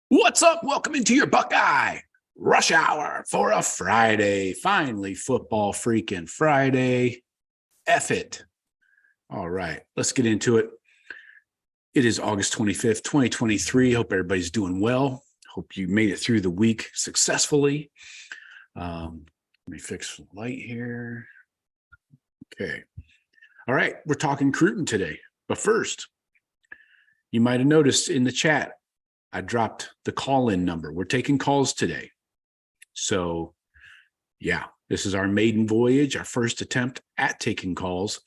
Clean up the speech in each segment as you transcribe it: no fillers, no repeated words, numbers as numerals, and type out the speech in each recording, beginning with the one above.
What's up? Welcome into your Buckeye Rush Hour for a Friday. Finally, football freaking Friday. F it. All right, let's get into it. It is August 25th, 2023. Hope everybody's doing well. Hope you made it through the week successfully. Let me fix the light here. Okay. All right, we're talking recruiting today. But first, you might have noticed in the chat, I dropped the call-in number. We're taking calls today. So, yeah, this is our maiden voyage, our first attempt at taking calls.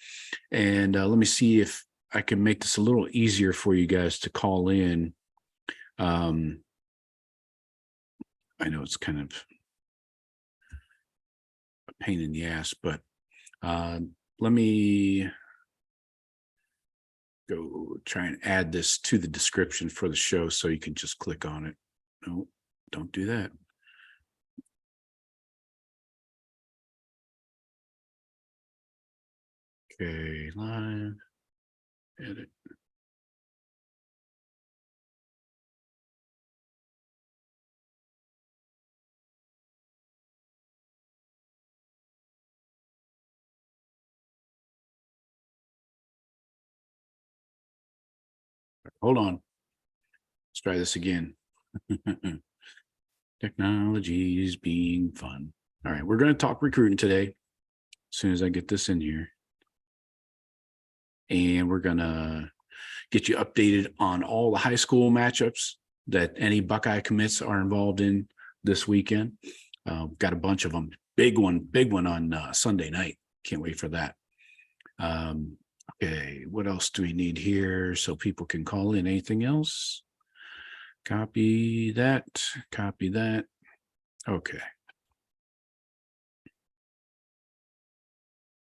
And let me see if I can make this a little easier for you guys to call in. I know it's kind of a pain in the ass, but let me go try and add this to the description for the show so you can just click on it. No, don't do that. Okay, live, edit. Hold on. Let's try this again. Technology is being fun. All right, we're going to talk recruiting today as soon as I get this in here. And we're going to get you updated on all the high school matchups that any Buckeye commits are involved in this weekend. Got a bunch of them. Big one on Sunday night. Can't wait for that. Okay, what else do we need here so people can call in? Anything else? Copy that. Copy that. Okay.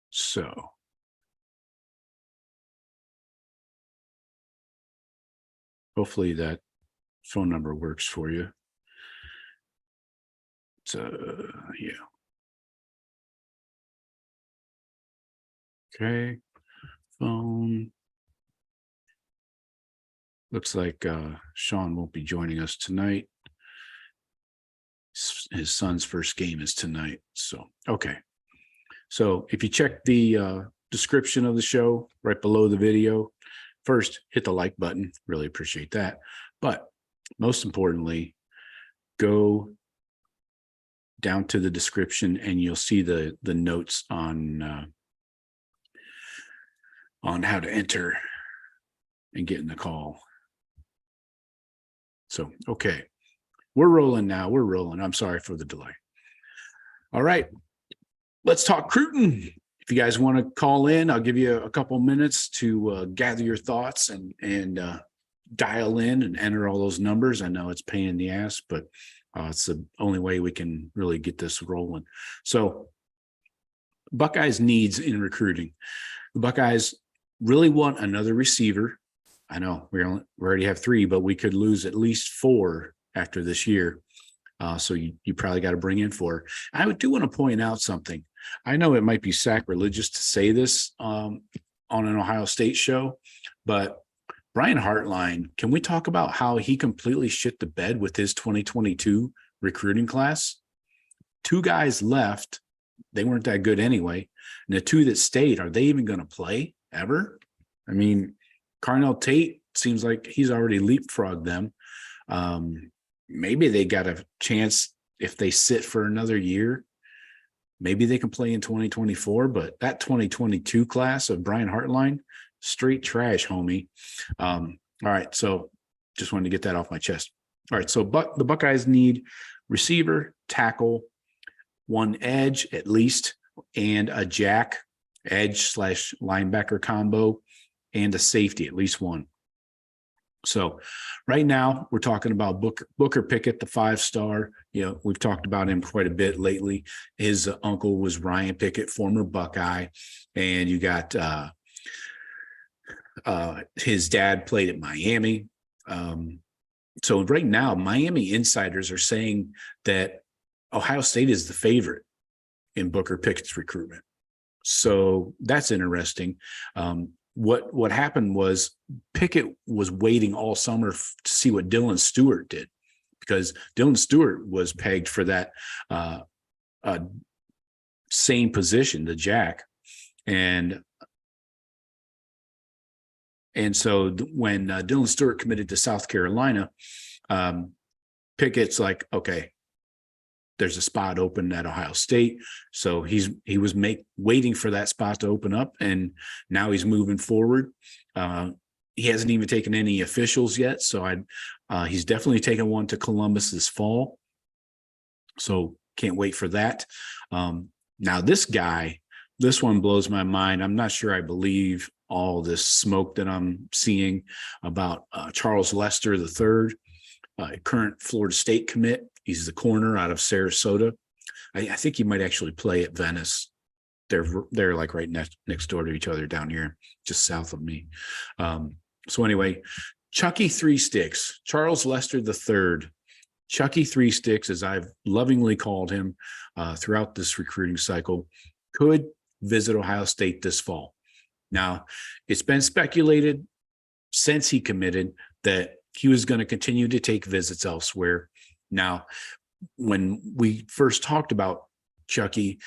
So hopefully that phone number works for you. So yeah. Okay. Phone. Looks like Sean won't be joining us tonight. His son's first game is tonight. So, okay. So if you check the description of the show right below the video, first hit the like button. Really appreciate that. But most importantly, go down to the description and you'll see the notes on how to enter and get in the call. So, okay, we're rolling now. We're rolling. I'm sorry for the delay. All right, let's talk recruiting. If you guys want to call in, I'll give you a couple minutes to gather your thoughts and dial in and enter all those numbers. I know it's a pain in the ass, but it's the only way we can really get this rolling. So Buckeyes needs in recruiting. The Buckeyes really want another receiver. I know we already have 3, but we could lose at least 4 after this year. So you probably got to bring in 4. I do want to point out something. I know it might be sacrilegious to say this on an Ohio State show, but Brian Hartline, can we talk about how he completely shit the bed with his 2022 recruiting class? 2 guys left. They weren't that good anyway. And the 2 that stayed, are they even going to play ever? I mean, Carnell Tate seems like he's already leapfrogged them. Maybe they got a chance if they sit for another year. Maybe they can play in 2024, but that 2022 class of Brian Hartline, straight trash, homie. All right, so just wanted to get that off my chest. All right, so the Buckeyes need receiver, tackle, 1 edge at least, and a jack, edge/linebacker combo, and a safety, at least 1. So right now we're talking about Booker Pickett, the 5-star. You know, we've talked about him quite a bit lately. His uncle was Ryan Pickett, former Buckeye, and you got his dad played at Miami. So right now, Miami insiders are saying that Ohio State is the favorite in Booker Pickett's recruitment. So that's interesting. What happened was Pickett was waiting all summer to see what Dylan Stewart did. because Dylan Stewart was pegged for that same position, the jack. And so when Dylan Stewart committed to South Carolina, Pickett's like, okay, there's a spot open at Ohio State. So he was waiting for that spot to open up, and now he's moving forward. He hasn't even taken any officials yet. So he's definitely taken one to Columbus this fall. So can't wait for that. Now this one blows my mind. I'm not sure I believe all this smoke that I'm seeing about Charles Lester III, current Florida State commit. He's the corner out of Sarasota. I think he might actually play at Venice. They're like right next door to each other down here, just south of me. So anyway, Chucky Three Sticks, Charles Lester III, Chucky Three Sticks, as I've lovingly called him throughout this recruiting cycle, could visit Ohio State this fall. Now, it's been speculated since he committed that he was going to continue to take visits elsewhere. Now, when we first talked about Chucky,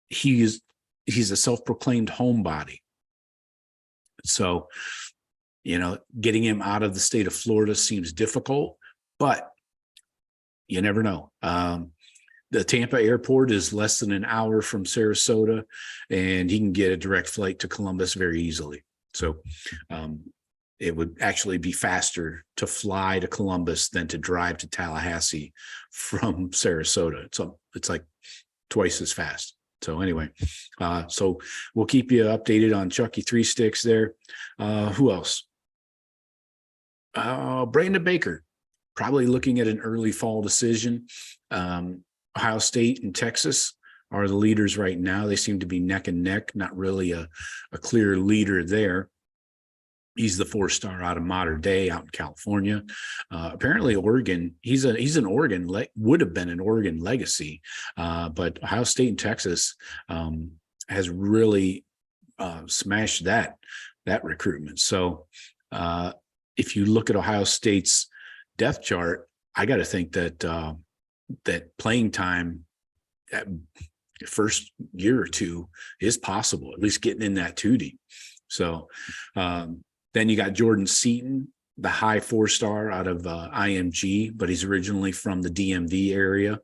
he's a self-proclaimed homebody. So, getting him out of the state of Florida seems difficult, but you never know. The Tampa airport is less than an hour from Sarasota, and he can get a direct flight to Columbus very easily. So it would actually be faster to fly to Columbus than to drive to Tallahassee from Sarasota. So it's like twice as fast. So anyway, so we'll keep you updated on Chucky Three Sticks there. Who else? Brandon Baker, probably looking at an early fall decision. Ohio State and Texas are the leaders right now. They seem to be neck and neck, not really a clear leader there. He's the 4-star out of Mater Dei out in California. Apparently Oregon, he's an Oregon, would have been an Oregon legacy, but Ohio State and Texas has really smashed that recruitment. So if you look at Ohio State's depth chart, I got to think that that playing time at first year or two is possible, at least getting in that 2D. So then you got Jordan Seaton, the high 4-star out of IMG, but he's originally from the DMV area.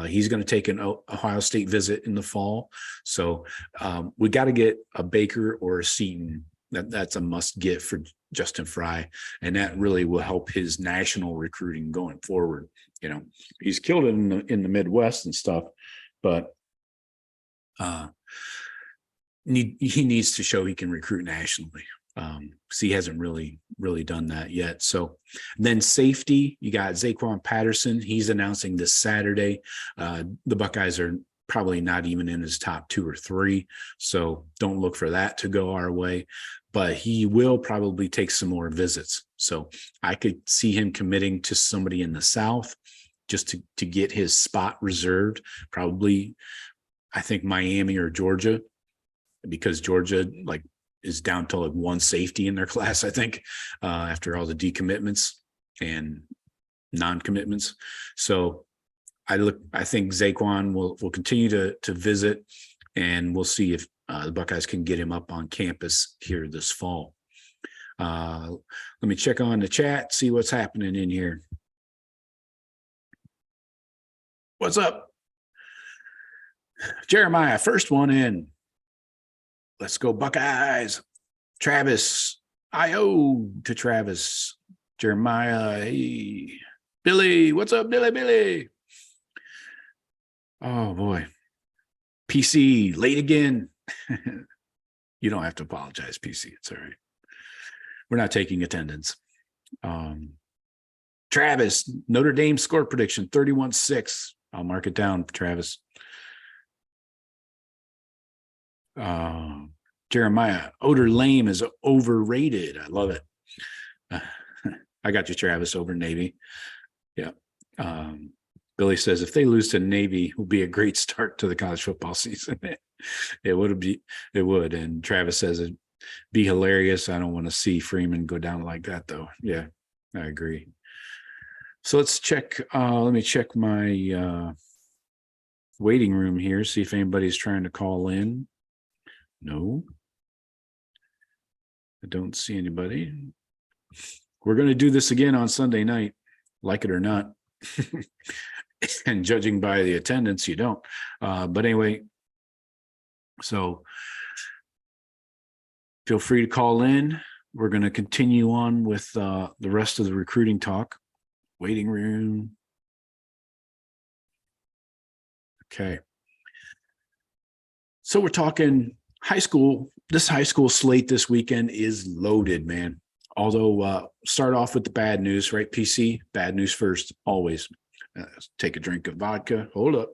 He's going to take an Ohio State visit in the fall. So we got to get a Baker or a Seaton. That's a must get for Justin Fry. And that really will help his national recruiting going forward. He's killed it in the Midwest and stuff, but he needs to show he can recruit nationally. So he hasn't really done that yet. So then safety, you got Zaquan Patterson. He's announcing this Saturday. The Buckeyes are probably not even in his top 2 or 3. So don't look for that to go our way, but he will probably take some more visits. So I could see him committing to somebody in the South just to get his spot reserved. Probably, I think Miami or Georgia, because Georgia is down to one safety in their class, I think, after all the decommitments and non-commitments. So I think Zaquan will continue to visit, and we'll see if the Buckeyes can get him up on campus here this fall. Let me check on the chat, see what's happening in here. What's up? Jeremiah, first one in. Let's go Buckeyes. Travis, I-O to Travis. Jeremiah, hey. Billy, what's up, Billy? Oh, boy. PC, late again. You don't have to apologize, PC. It's all right. We're not taking attendance. Travis, Notre Dame score prediction, 31-6. I'll mark it down, Travis. Jeremiah, Oder Lame is overrated. I love it. I got you, Travis, over Navy. Yeah. Billy says if they lose to Navy, it will be a great start to the college football season. It would. And Travis says it'd be hilarious. I don't want to see Freeman go down like that, though. Yeah, I agree. So let's check. Let me check my waiting room here, see if anybody's trying to call in. No, I don't see anybody. We're going to do this again on Sunday night, like it or not. And judging by the attendance, you don't. But anyway, so feel free to call in. We're going to continue on with the rest of the recruiting talk. Waiting room. Okay. So we're talking high school. This high school slate this weekend is loaded, man. Although start off with the bad news, right? PC, bad news first, always. Take a drink of vodka. Hold up.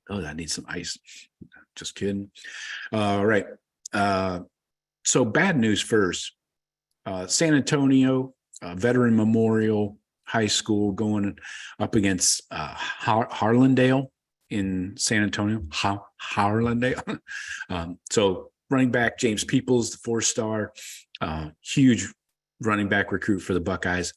Oh, I need some ice. Just kidding. All right. So bad news first. San Antonio Veteran Memorial High School going up against Harlandale in San Antonio. Harlandale. So running back James Peoples, the 4-star, huge running back recruit for the Buckeyes.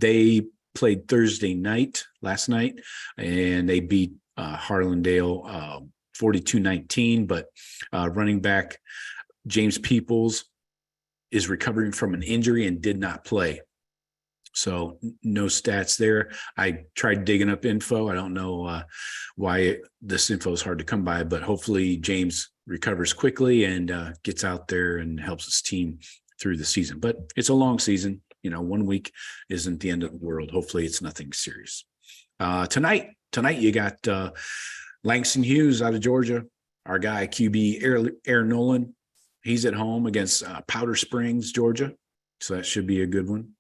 They played Thursday night, last night, and they beat Harlandale 42-19. But running back James Peoples is recovering from an injury and did not play. So no stats there. I tried digging up info. I don't know why this info is hard to come by, but hopefully James recovers quickly and gets out there and helps his team through the season. But it's a long season. 1 week isn't the end of the world. Hopefully it's nothing serious. Tonight you got Langston Hughes out of Georgia, our guy QB Aaron Nolan. He's at home against Powder Springs, Georgia. So that should be a good one.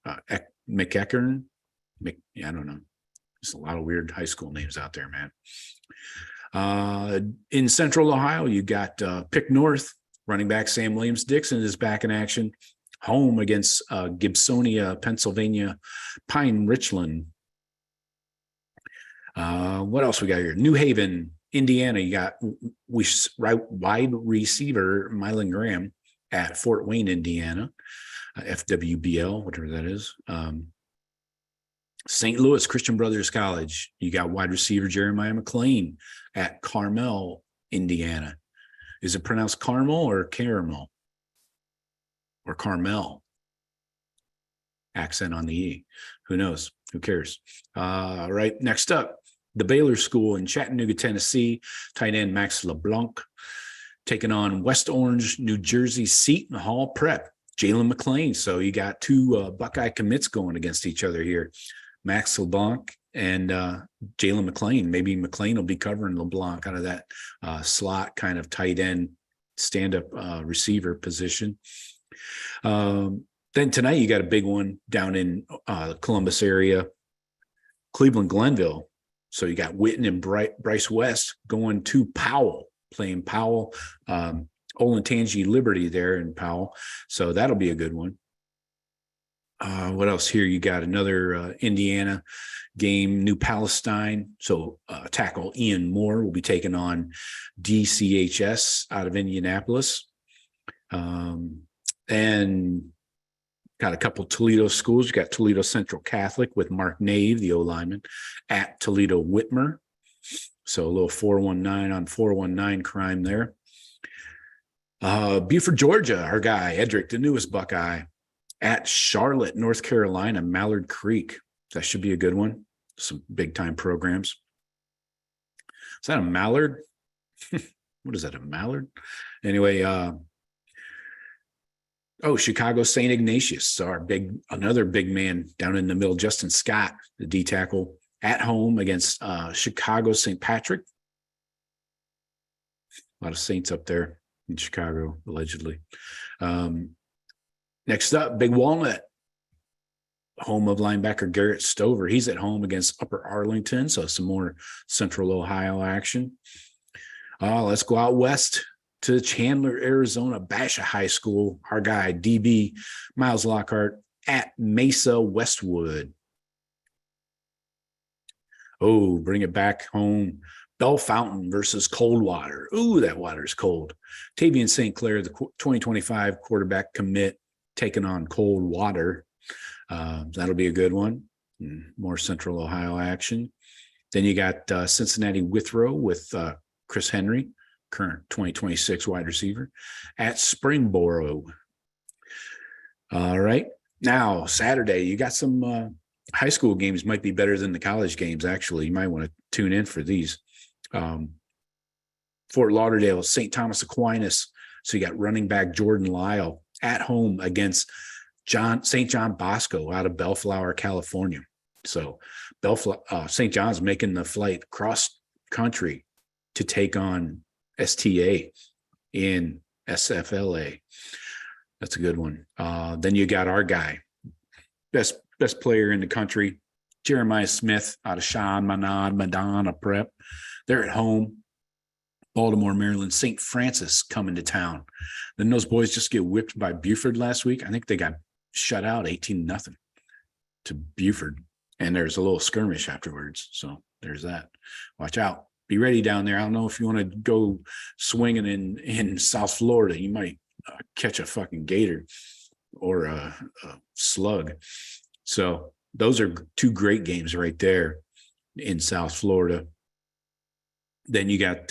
McEachern. I don't know. There's a lot of weird high school names out there, man. In Central Ohio, you got Pick North. Running back Sam Williams-Dixon is back in action. Home against Gibsonia, Pennsylvania, Pine Richland. What else we got here? New Haven, Indiana. You got wide receiver Mylan Graham at Fort Wayne, Indiana. FWBL, whatever that is. St. Louis Christian Brothers College. You got wide receiver Jeremiah McLean at Carmel, Indiana. Is it pronounced Carmel or Caramel? Or Carmel? Accent on the E. Who knows? Who cares? All right. Next up, the Baylor School in Chattanooga, Tennessee. Tight end Max LeBlanc taking on West Orange, New Jersey Seton Hall Prep. Jalen McLean. So you got two Buckeye commits going against each other here. Max LeBlanc and Jalen McLean. Maybe McLean will be covering LeBlanc out of that slot kind of tight end stand-up receiver position. Then tonight you got a big one down in Columbus area, Cleveland Glenville. So you got Witten and Bryce West going to Powell, playing Powell. Olentangy Liberty there in Powell. So that'll be a good one. What else here? You got another Indiana game, New Palestine. So tackle Ian Moore will be taking on DCHS out of Indianapolis. And got a couple Toledo schools. You got Toledo Central Catholic with Mark Nave, the O-lineman, at Toledo Whitmer. So a little 419 on 419 crime there. Buford, Georgia, our guy, Edric, the newest Buckeye, at Charlotte, North Carolina, Mallard Creek. That should be a good one. Some big-time programs. Is that a mallard? What is that, a mallard? Anyway, Chicago St. Ignatius, another big man down in the middle, Justin Scott, the D tackle, at home against Chicago St. Patrick. A lot of Saints up there in Chicago, allegedly. Next up, Big Walnut, home of linebacker Garrett Stover. He's at home against Upper Arlington, so some more Central Ohio action. Let's go out west to Chandler, Arizona, Basha High School. Our guy, DB Miles Lockhart, at Mesa Westwood. Oh, bring it back home. Bell Fountain versus Coldwater. Ooh, that water's cold. Tavian St. Clair, the 2025 quarterback commit, taking on Coldwater. That'll be a good one. More Central Ohio action. Then you got Cincinnati Withrow with Chris Henry, current 2026 wide receiver, at Springboro. All right. Now, Saturday, you got some high school games might be better than the college games, actually. You might want to tune in for these. Fort Lauderdale, St. Thomas Aquinas. So you got running back Jordan Lyle at home against St. John Bosco out of Bellflower, California. So St. John's making the flight cross country to take on STA in SFLA. That's a good one. Then you got our guy, best player in the country, Jeremiah Smith out of Sean Madonna Prep. They're at home. Baltimore, Maryland, St. Francis coming to town. Then those boys just get whipped by Buford last week. I think they got shut out 18-0 to Buford. And there's a little skirmish afterwards. So there's that. Watch out. Be ready down there. I don't know if you want to go swinging in South Florida. You might catch a fucking gator or a slug. So those are two great games right there in South Florida. Then you got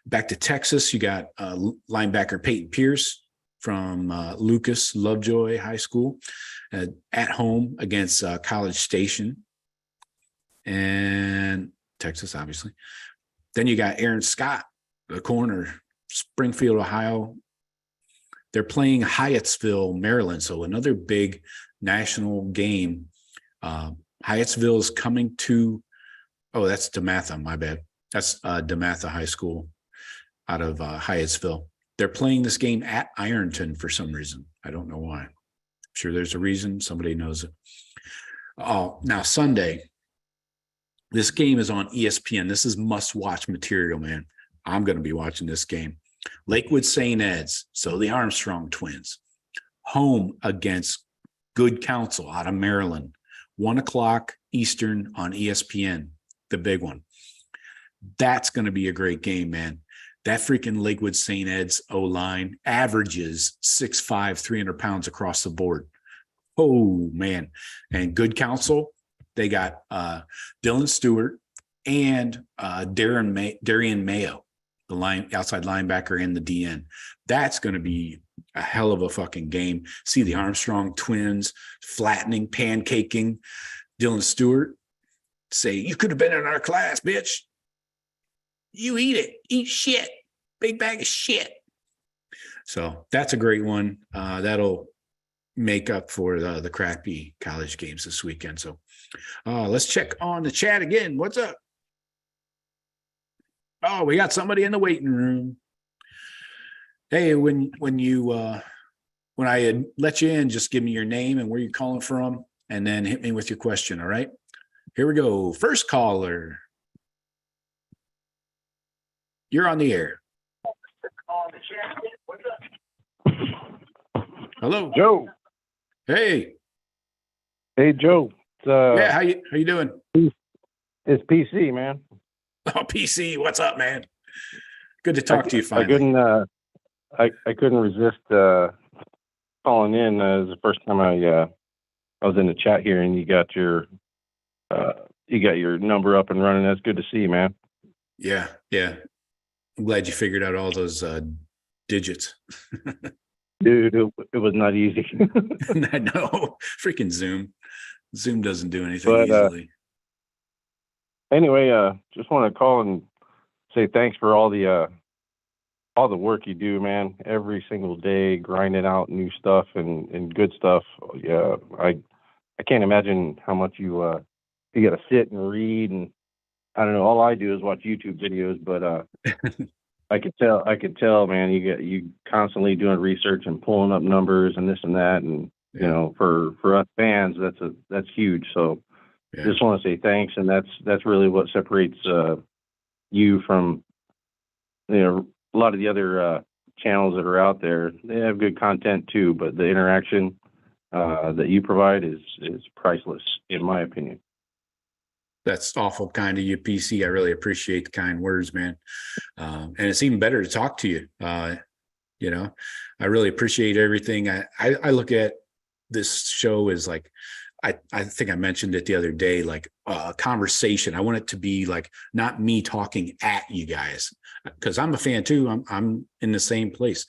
back to Texas. You got linebacker Peyton Pierce from Lucas Lovejoy High School at home against College Station and Texas, obviously. Then you got Aaron Scott, the corner, Springfield, Ohio. They're playing Hyattsville, Maryland. So another big national game. Hyattsville is coming to, that's DeMatha, my bad. That's DeMatha High School out of Hyattsville. They're playing this game at Ironton for some reason. I don't know why. I'm sure there's a reason. Somebody knows it. Now Sunday, this game is on ESPN. This is must-watch material, man. I'm going to be watching this game. Lakewood St. Ed's, so the Armstrong twins, home against Good Counsel out of Maryland, 1:00 Eastern on ESPN, the big one. That's going to be a great game, man. That freaking Lakewood St. Ed's O-line averages 6'5", 300 pounds across the board. Oh, man. And Good Counsel, they got Dylan Stewart and Darian Mayo, the outside linebacker and the DN. That's going to be a hell of a fucking game. See the Armstrong twins flattening, pancaking Dylan Stewart. Say, you could have been in our class, bitch. You eat shit, big bag of shit. So that's a great one. That'll make up for the crappy college games this weekend. So let's check on the chat again. What's up? Oh, we got somebody in the waiting room. Hey, when I let you in, just give me your name and where you're calling from, and then hit me with your question. All right, here we go. First caller. You're on the air. Hello, Joe. Hey. Hey, Joe. Yeah, how you doing? It's PC, man. Oh, PC, what's up, man? Good to talk to you finally. I couldn't resist calling in. It was the first time I was in the chat here, and you got your number up and running. That's good to see, man. Yeah. I'm glad you figured out all those digits. Dude, it was not easy. I know. Freaking Zoom. Zoom doesn't do anything easily. Anyway, just want to call and say thanks for all the work you do, man. Every single day, grinding out new stuff and good stuff. Yeah, I can't imagine how much you got to sit and read, and I don't know. All I do is watch YouTube videos, but I could tell, man. You constantly doing research and pulling up numbers and this and that, and you know, for us fans, that's huge. So. Yeah. Just want to say thanks, and that's really what separates you from, you know, a lot of the other channels that are out there. They have good content too, but the interaction that you provide is priceless, in my opinion. That's awful kind of you, PC. I really appreciate the kind words, man. And it's even better to talk to you. You know, I really appreciate everything. I look at this show is like, I think I mentioned it the other day, like a conversation. I want it to be like not me talking at you guys, because I'm a fan too. I'm in the same place,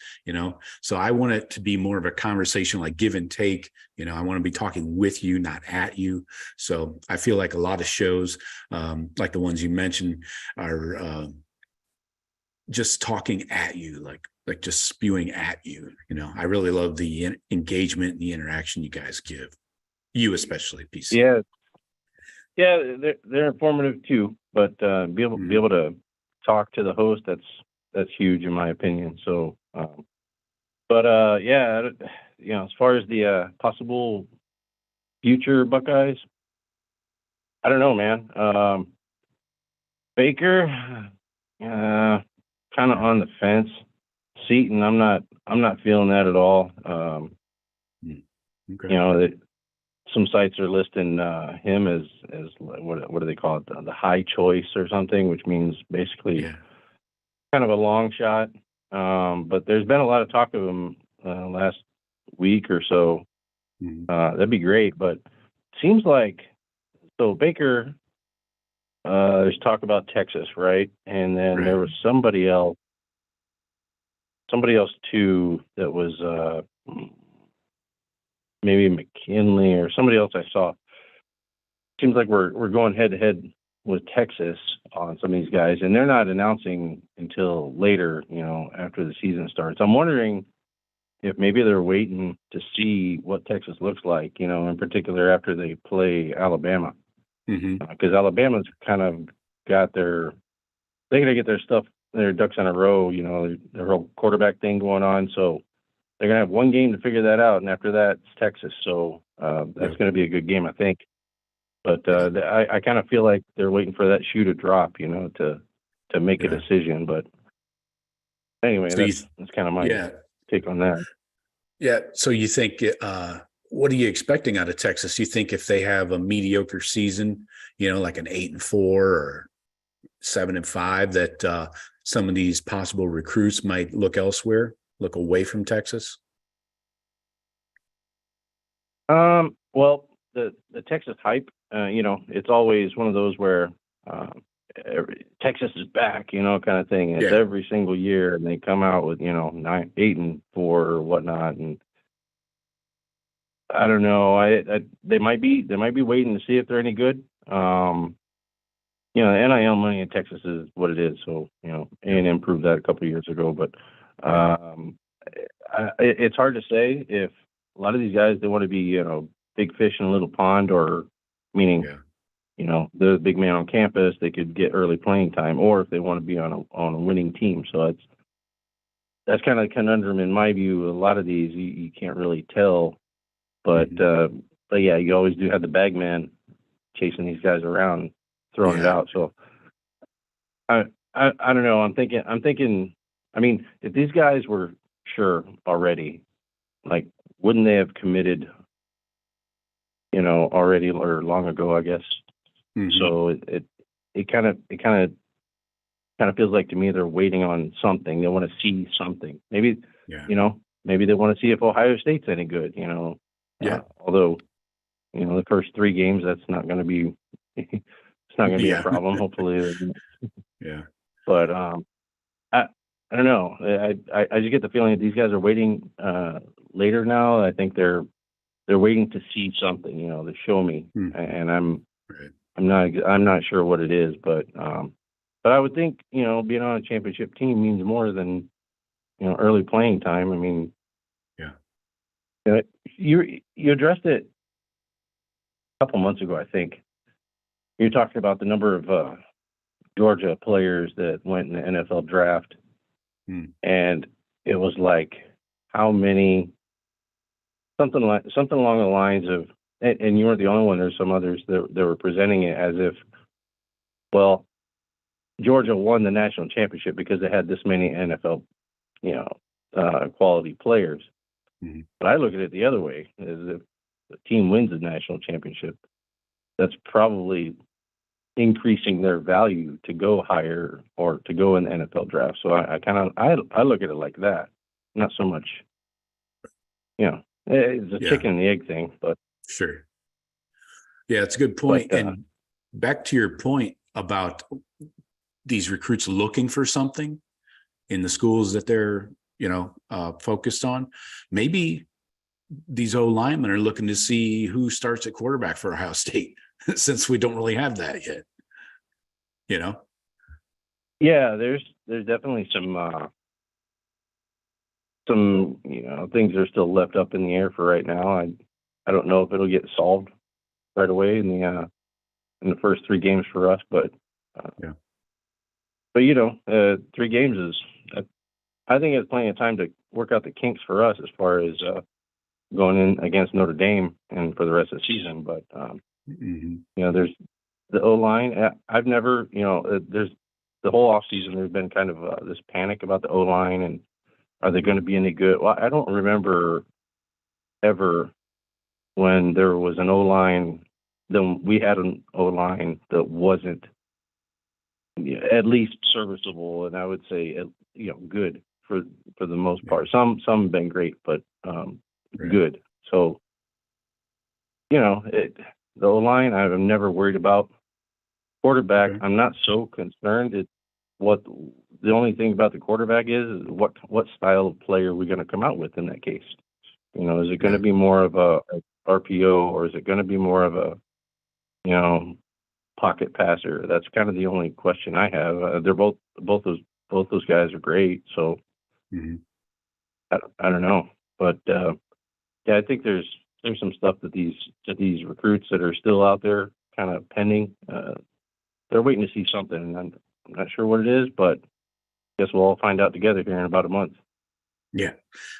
so I want it to be more of a conversation, like give and take. I want to be talking with you, not at you. So I feel like a lot of shows, like the ones you mentioned, are just talking at you, like just spewing at you. I really love the engagement and the interaction you guys give. You especially, PC. Yeah, they're informative too. But be able to talk to the host, that's huge in my opinion. So, yeah, as far as the possible future Buckeyes, I don't know, man. Baker, kind of on the fence. Seaton, I'm not feeling that at all. Okay. Some sites are listing him as what do they call it? The high choice or something, which means basically kind of a long shot. But there's been a lot of talk of him last week or so. That'd be great. But seems like Baker. There's talk about Texas, right? And then there was somebody else too that was maybe McKinley or somebody else I saw. Seems like we're going head to head with Texas on some of these guys, and they're not announcing until later, after the season starts. I'm wondering if maybe they're waiting to see what Texas looks like, in particular after they play Alabama. Because Alabama's kind of got they gotta get their ducks in a row, their whole quarterback thing going on. So they're going to have one game to figure that out, and after that, it's Texas. So that's going to be a good game, I think. But I kind of feel like they're waiting for that shoe to drop, to make a decision. But anyway, so that's kind of my take on that. Yeah. So you think, what are you expecting out of Texas? You think if they have a mediocre season, like an 8-4 or 7-5, that some of these possible recruits might look elsewhere? Look away from Texas? Well, the Texas hype, it's always one of those where Texas is back, kind of thing. It's every single year, and they come out with 8-4 or whatnot, and I don't know. They might be waiting to see if they're any good. The NIL money in Texas is what it is. So A&M proved that a couple of years ago, but. It's hard to say if a lot of these guys, they want to be, big fish in a little pond, or meaning, they're the big man on campus, they could get early playing time, or if they want to be on a winning team. So that's kind of the conundrum in my view. A lot of these you can't really tell, but yeah, you always do have the bag man chasing these guys around, throwing it out. So I don't know. I'm thinking. I mean, if these guys were sure already, like, wouldn't they have committed, already or long ago, I guess. So it kind of feels like to me they're waiting on something. They want to see something. Maybe maybe they want to see if Ohio State's any good. Although the first 3 games, that's not going to be it's not going to be a problem. Hopefully. But I don't know. I just get the feeling that these guys are waiting later now. I think they're waiting to see something, to show me, and I'm not sure what it is, but I would think being on a championship team means more than early playing time. I mean, you addressed it a couple months ago, I think. You're talking about the number of Georgia players that went in the NFL draft. And it was like, how many, something along the lines of, and you weren't the only one. There's some others that were presenting it as if, well, Georgia won the national championship because they had this many NFL, quality players. But I look at it the other way, as if the team wins the national championship, that's probably increasing their value to go higher or to go in the NFL draft. So I look at it like that, not so much, It's a Yeah, chicken and the egg thing, but sure. Yeah, it's a good point. but And back to your point about these recruits looking for something in the schools that they're, focused on. Maybe these O linemen are looking to see who starts at quarterback for Ohio State, since we don't really have that yet. yeah, there's definitely some things are still left up in the air for right now. I don't know if it'll get solved right away in the first 3 games for us, but Yeah. But 3 games is, I think it's plenty of time to work out the kinks for us as far as going in against Notre Dame and for the rest of the season. But there's the O line. I've never, there's the whole off season. There's been kind of this panic about the O line and are they going to be any good? Well, I don't remember ever when there was an O line. Then we had an O line that wasn't at least serviceable, and I would say good for the most part. Some have been great, but good. So the O line I'm never worried about. Quarterback, I'm not so concerned. What the only thing about the quarterback is what style of player are we going to come out with in that case? Is it going to be more of a RPO or is it going to be more of a pocket passer? That's kind of the only question I have. They're both those guys are great. So I don't know, but yeah, I think there's some stuff that these recruits that are still out there kind of pending. They're waiting to see something, and I'm not sure what it is, but I guess we'll all find out together here in about a month. Yeah,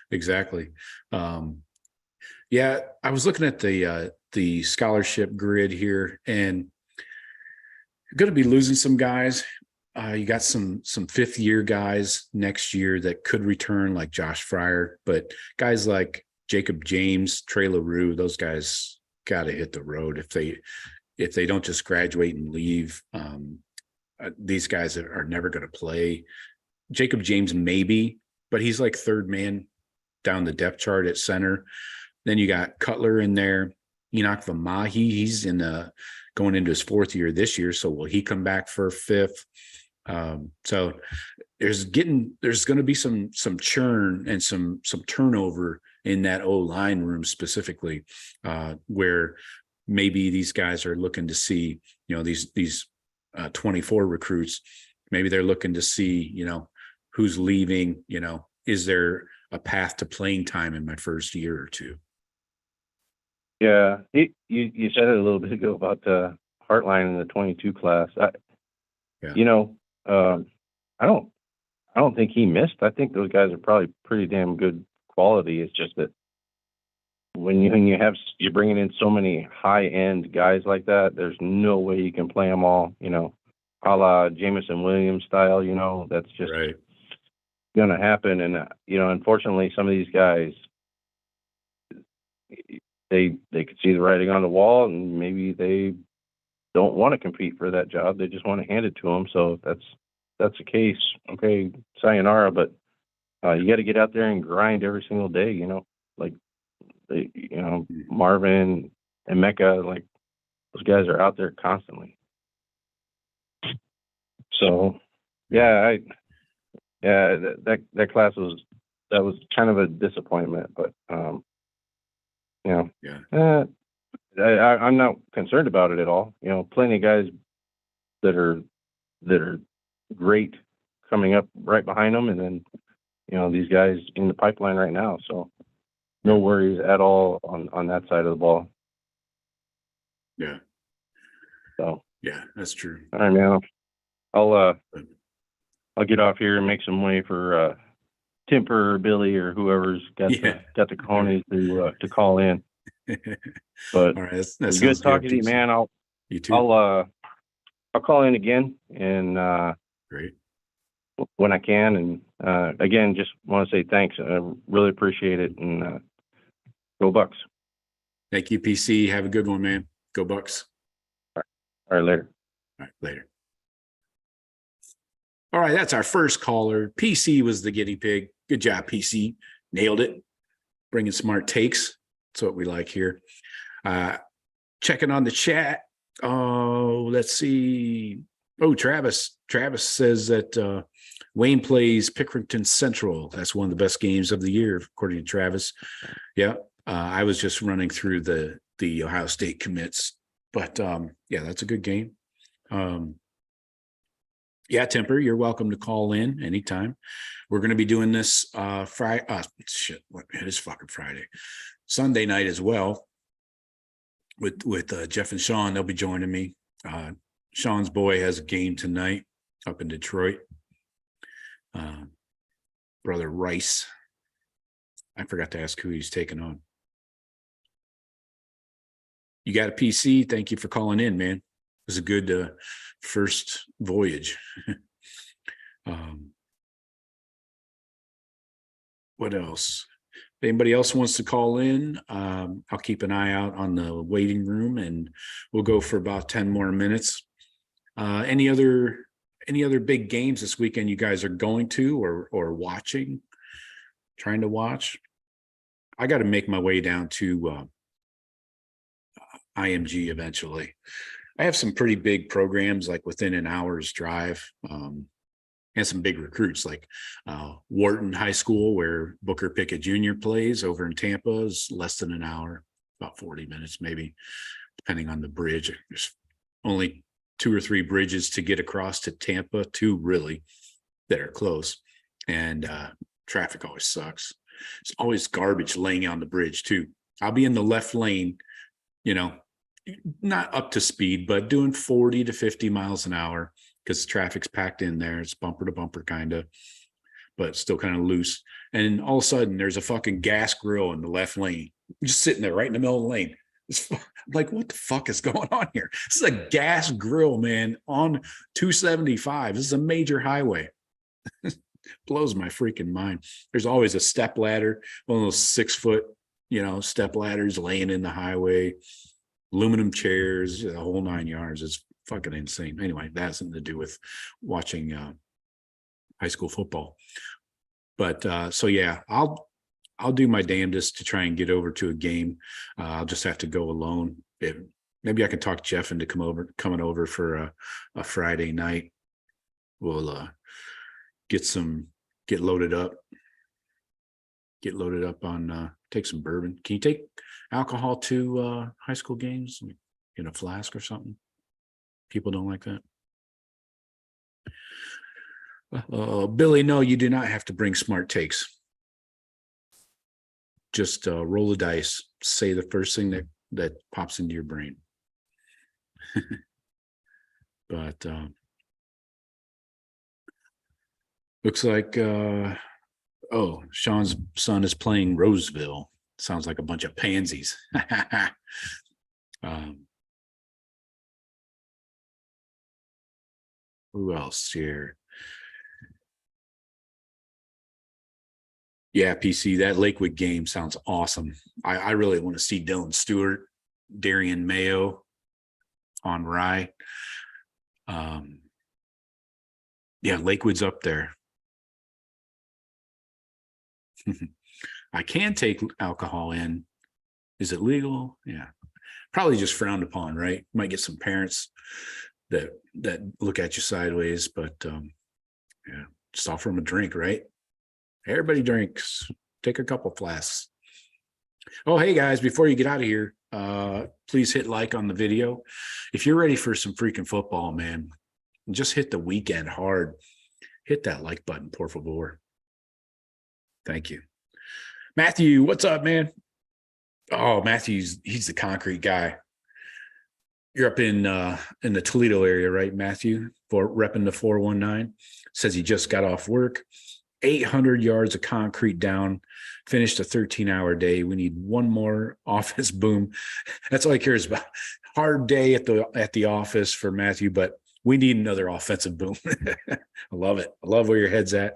exactly. Yeah, I was looking at the scholarship grid here, and you're going to be losing some guys. You got some fifth-year guys next year that could return, like Josh Fryer, but guys like Jacob James, Trey LaRue, those guys got to hit the road if they don't just graduate and leave. These guys are never going to play. Jacob James maybe, but he's like third man down the depth chart at center. Then you got Cutler in there. Enoch Vamahi, he's going into his 4th year this year. So will he come back for 5th? So there's going to be some churn and some turnover in that O line room specifically, where maybe these guys are looking to see, these 24 recruits, maybe they're looking to see, who's leaving, is there a path to playing time in my first year or two? Yeah, you said it a little bit ago about the Heartline in the 22 class. I don't think he missed. I think those guys are probably pretty damn good quality. It's just that when you're bringing in so many high end guys like that, there's no way you can play them all. A la Jameson Williams style. That's just going to happen. And unfortunately, some of these guys, they could see the writing on the wall, and maybe they don't want to compete for that job. They just want to hand it to them. So if that's the case, okay, sayonara. But you got to get out there and grind every single day. Like Marvin and Mecca, like those guys are out there constantly. So that class was kind of a disappointment, but I'm not concerned about it at all. Plenty of guys that are great coming up right behind them, and then these guys in the pipeline right now. So no worries at all on that side of the ball. Yeah. So yeah, that's true. All right, man. I'll get off here and make some way for Timper or Billy or whoever's got the cojones to call in. But all right, it's good talking to you, man. You too. I'll call in again and great when I can. And again, just want to say thanks. I really appreciate it. And go Bucks. Thank you, PC. Have a good one, man. Go Bucks. All right, later. All right, later. All right, that's our first caller. PC was the guinea pig. Good job, PC. Nailed it. bringing smart takes. That's what we like here. Checking on the chat. Oh, let's see. Oh, Travis says that Wayne plays Pickerington Central. That's one of the best games of the year, according to Travis. Yeah. I was just running through the Ohio State commits, but yeah, that's a good game. Yeah, Temper, you're welcome to call in anytime. We're going to be doing this Friday. It is fucking Friday, Sunday night as well with Jeff and Sean. They'll be joining me. Sean's boy has a game tonight up in Detroit. Brother Rice. I forgot to ask who he's taking on. You got a PC? Thank you for calling in, man. It was a good first voyage. What else? If anybody else wants to call in, I'll keep an eye out on the waiting room, and we'll go for about 10 more minutes. Any other big games this weekend you guys are going to or watching, trying to watch? I got to make my way down to IMG eventually. I have some pretty big programs like within an hour's drive, and some big recruits like Wharton High School, where Booker Pickett Jr. plays over in Tampa, is less than an hour, about 40 minutes maybe, depending on the bridge. There's only 2 or 3 bridges to get across to Tampa, 2 really that are close, and traffic always sucks. It's always garbage laying on the bridge too. I'll be in the left lane, not up to speed, but doing 40 to 50 miles an hour because traffic's packed in there. It's bumper to bumper kind of, but still kind of loose. And all of a sudden there's a fucking gas grill in the left lane, just sitting there right in the middle of the lane. It's like, what the fuck is going on here? This is a gas grill, man, on 275. This is a major highway. Blows my freaking mind. There's always a step ladder, one of those 6-foot, step ladders laying in the highway, aluminum chairs, the whole 9 yards. It's fucking insane. Anyway, that has something to do with watching high school football. But so yeah, I'll do my damnedest to try and get over to a game. I'll just have to go alone. Maybe I can talk Jeff into coming over for a Friday night. We'll get loaded up on take some bourbon. Can you take alcohol to high school games in a flask or something? People don't like that. Billy, no, you do not have to bring smart takes. Just roll the dice, say the first thing that pops into your brain. But looks like Sean's son is playing Roseville. Sounds like a bunch of pansies. Who else here? Yeah, PC, that Lakewood game sounds awesome. I really want to see Dylan Stewart, Darian Mayo on Rye. Yeah, Lakewood's up there. I can take alcohol in. Is it legal? Yeah. Probably just frowned upon, right? Might get some parents that look at you sideways, but yeah, just offer them a drink, right? Everybody drinks. Take a couple flasks. Oh, hey guys, before you get out of here, please hit like on the video. If you're ready for some freaking football, man, just hit the weekend hard. Hit that like button, por favor. Thank you. Matthew, what's up, man? Oh, he's the concrete guy. You're up in the Toledo area, right, Matthew? For repping the 419. Says he just got off work. 800 yards of concrete down, finished a 13-hour day. We need one more office boom. That's all he cares about. Hard day at the office for Matthew, but we need another offensive boom. I love it. I love where your head's at.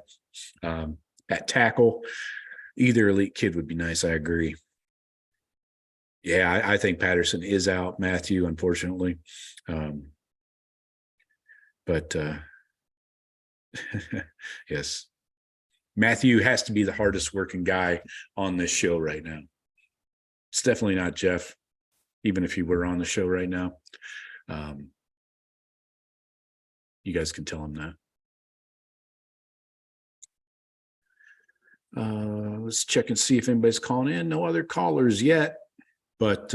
At tackle, either elite kid would be nice. I agree. Yeah, I think Patterson is out, Matthew, unfortunately. But yes. Matthew has to be the hardest working guy on this show right now. It's definitely not Jeff, even if he were on the show right now. You guys can tell him that. Let's check and see if anybody's calling in. No other callers yet, but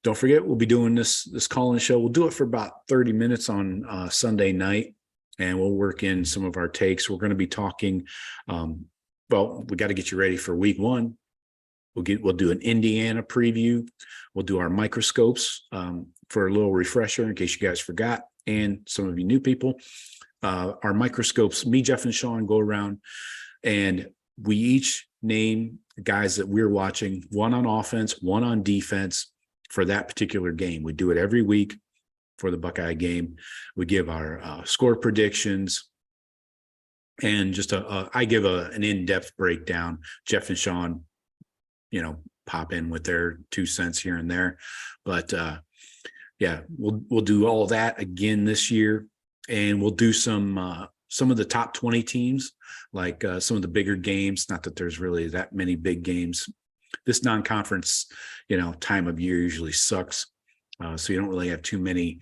don't forget, we'll be doing this call-in show. We'll do it for about 30 minutes on Sunday night, and we'll work in some of our takes. We're going to be talking. Well, we got to get you ready for week one. We'll do an Indiana preview. We'll do our microscopes for a little refresher in case you guys forgot, and some of you new people. Our microscopes, me, Jeff, and Sean go around, and we each name guys that we're watching, one on offense, one on defense for that particular game. We do it every week for the Buckeye game. We give our score predictions, and just I give an in-depth breakdown. Jeff and Sean, pop in with their 2 cents here and there. But yeah, we'll do all that again this year, and we'll do some of the top 20 teams, like some of the bigger games. Not that there's really that many big games. This non-conference, time of year usually sucks. So you don't really have too many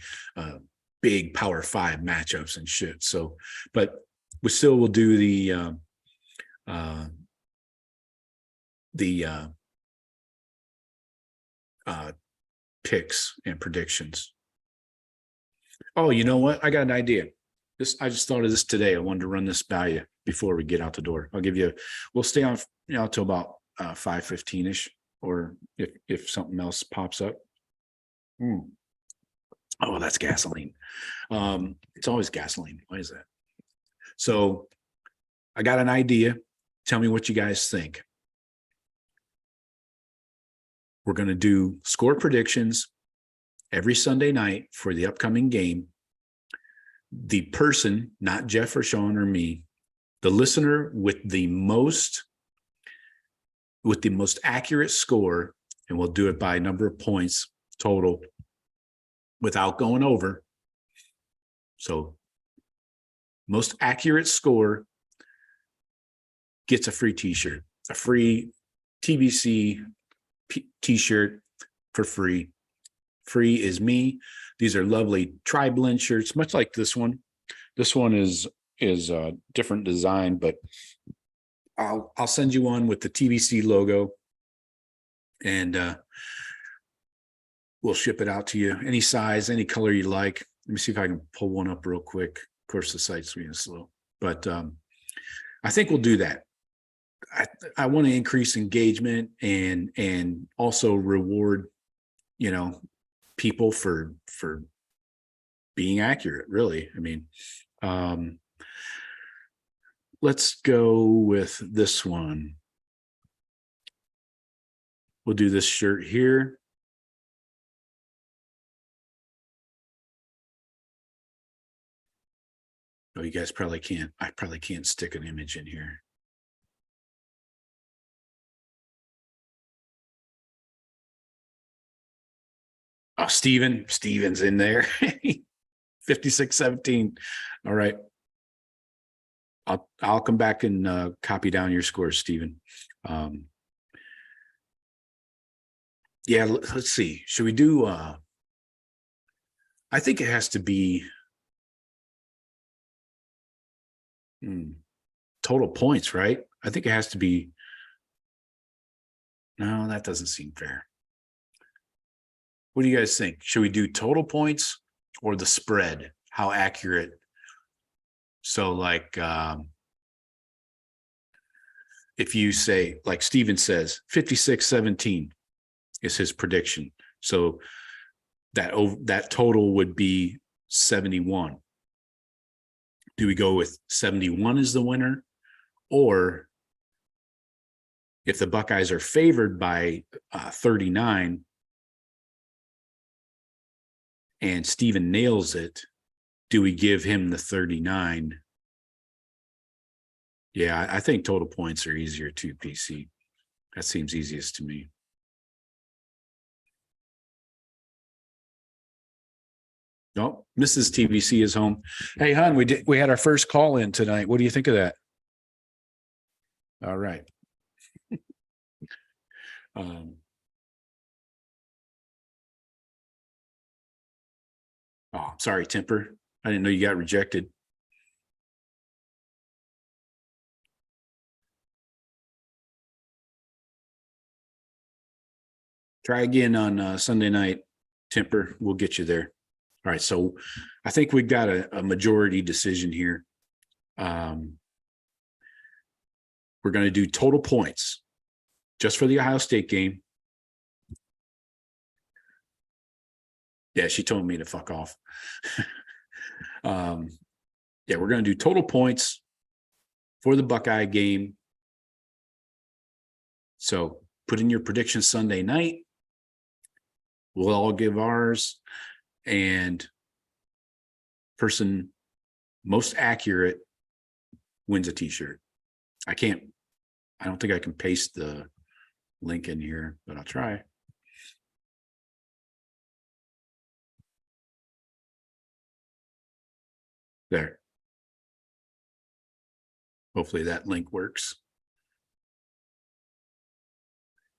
big Power 5 matchups and shit. So, but we still will do the picks and predictions. Oh, you know what? I got an idea. I just thought of this today. I wanted to run this by you before we get out the door. We'll stay on, till about 5:15ish, or if something else pops up. Oh, that's gasoline. It's always gasoline. Why is that? So I got an idea. Tell me what you guys think. We're going to do score predictions every Sunday night for the upcoming game. The person, not Jeff or Sean or me, the listener with the most accurate score, and we'll do it by number of points total without going over. So most accurate score gets a free t-shirt, a free TBC t-shirt for free. Free is me. These are lovely tri-blend shirts, much like this one. This one is a different design, but I'll send you one with the TBC logo, and we'll ship it out to you. Any size, any color you like. Let me see if I can pull one up real quick. Of course, the site's being slow, but I think we'll do that. I want to increase engagement and also reward, people for being accurate, really. I mean, let's go with this one. We'll do this shirt here. Oh, you guys probably can't. I probably can't stick an image in here. Oh, Steven's in there. 56-17. All right. I'll come back and copy down your scores, Steven. Yeah, let's see. Should we do I think it has to be total points, right? I think it has to be. No, that doesn't seem fair. What do you guys think? Should we do total points or the spread? How accurate? So like if you say, like Steven says, 56-17 is his prediction. So that total would be 71. Do we go with 71 as the winner? Or if the Buckeyes are favored by 39 and Steven nails it, do we give him the 39? Yeah, I think total points are easier too, PC. That seems easiest to me. Nope, Mrs. TBC is home. Hey, hon, we had our first call in tonight. What do you think of that? All right. Oh, sorry, Temper. I didn't know you got rejected. Try again on Sunday night, Temper. We'll get you there. All right. So I think we've got a majority decision here. We're going to do total points just for the Ohio State game. Yeah, she told me to fuck off. Yeah, we're going to do total points for the Buckeye game. So put in your predictions Sunday night. We'll all give ours, and person most accurate wins a t-shirt. I don't think I can paste the link in here, but I'll try. There. Hopefully that link works.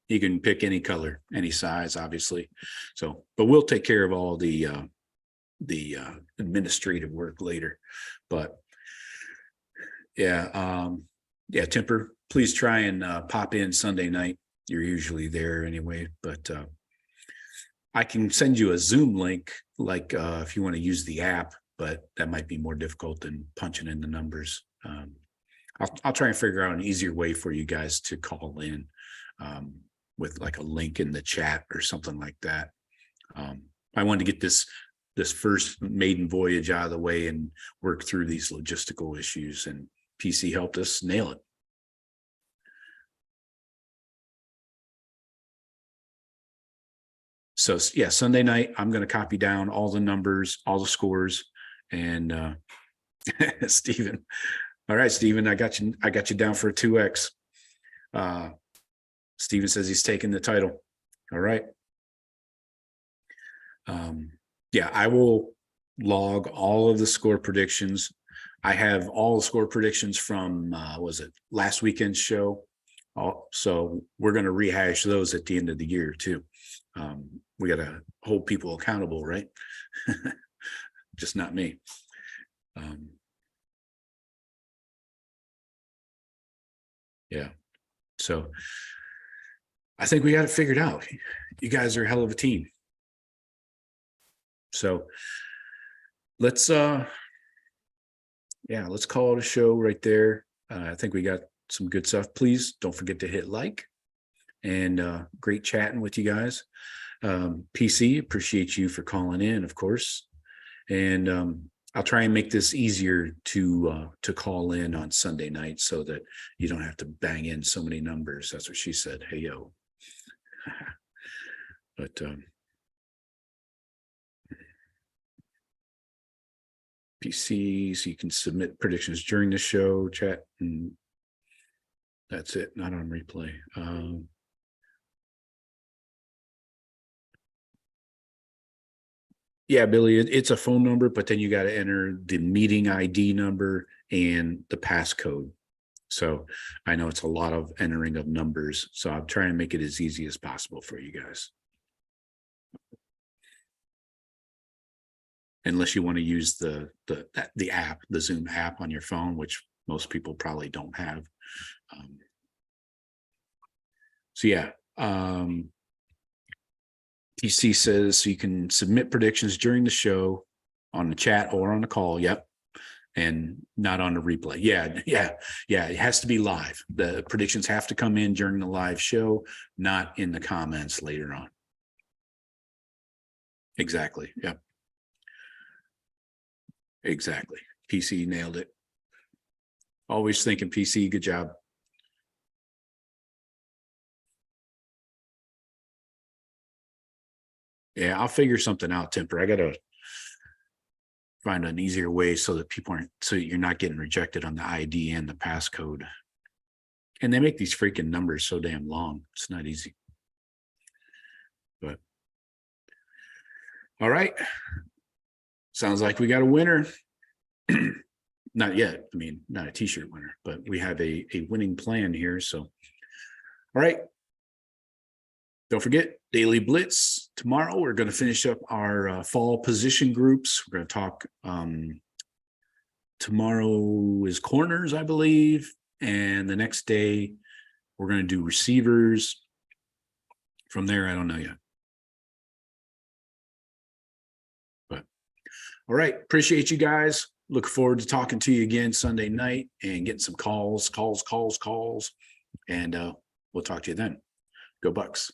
You can pick any color, any size, obviously. So, but we'll take care of all the administrative work later. But yeah, Temper, please try and pop in Sunday night. You're usually there anyway, but I can send you a Zoom link, like if you want to use the app, but that might be more difficult than punching in the numbers. I'll try and figure out an easier way for you guys to call in with like a link in the chat or something like that. I wanted to get this first maiden voyage out of the way and work through these logistical issues, and PC helped us nail it. So yeah, Sunday night, I'm going to copy down all the numbers, all the scores, and Stephen. All right, Stephen, I got you down for a 2X. Stephen says he's taking the title. All right. Yeah, I will log all of the score predictions. I have all the score predictions from was it last weekend's show? So we're going to rehash those at the end of the year too. We got to hold people accountable, right? Just not me. Yeah. So I think we got it figured out. You guys are a hell of a team. So let's call it a show right there. I think we got some good stuff. Please don't forget to hit like, and great chatting with you guys. PC, appreciate you for calling in, of course. And I'll try and make this easier to call in on Sunday night so that you don't have to bang in so many numbers. That's what she said. Hey, yo. But PC, so you can submit predictions during the show, chat, and that's it, not on replay. Yeah, Billy, it's a phone number, but then you got to enter the meeting ID number and the passcode. So I know it's a lot of entering of numbers, so I'm trying to make it as easy as possible for you guys. Unless you want to use the app, the Zoom app on your phone, which most people probably don't have. So yeah, PC says so you can submit predictions during the show on the chat or on the call. Yep. And not on the replay. Yeah. It has to be live. The predictions have to come in during the live show, not in the comments later on. Exactly. Yep. Exactly. PC nailed it. Always thinking PC. Good job. Yeah, I'll figure something out, Temper. I got to find an easier way so that people aren't, so you're not getting rejected on the ID and the passcode. And they make these freaking numbers so damn long. It's not easy. But all right. Sounds like we got a winner. Not yet. I mean, not a t-shirt winner, but we have a winning plan here. So, all right. Don't forget Daily Blitz tomorrow. We're going to finish up our fall position groups. We're going to talk. Tomorrow is corners, I believe, and the next day we're going to do receivers. From there, I don't know yet. But all right, appreciate you guys. Look forward to talking to you again Sunday night and getting some calls. And we'll talk to you then. Go Bucks.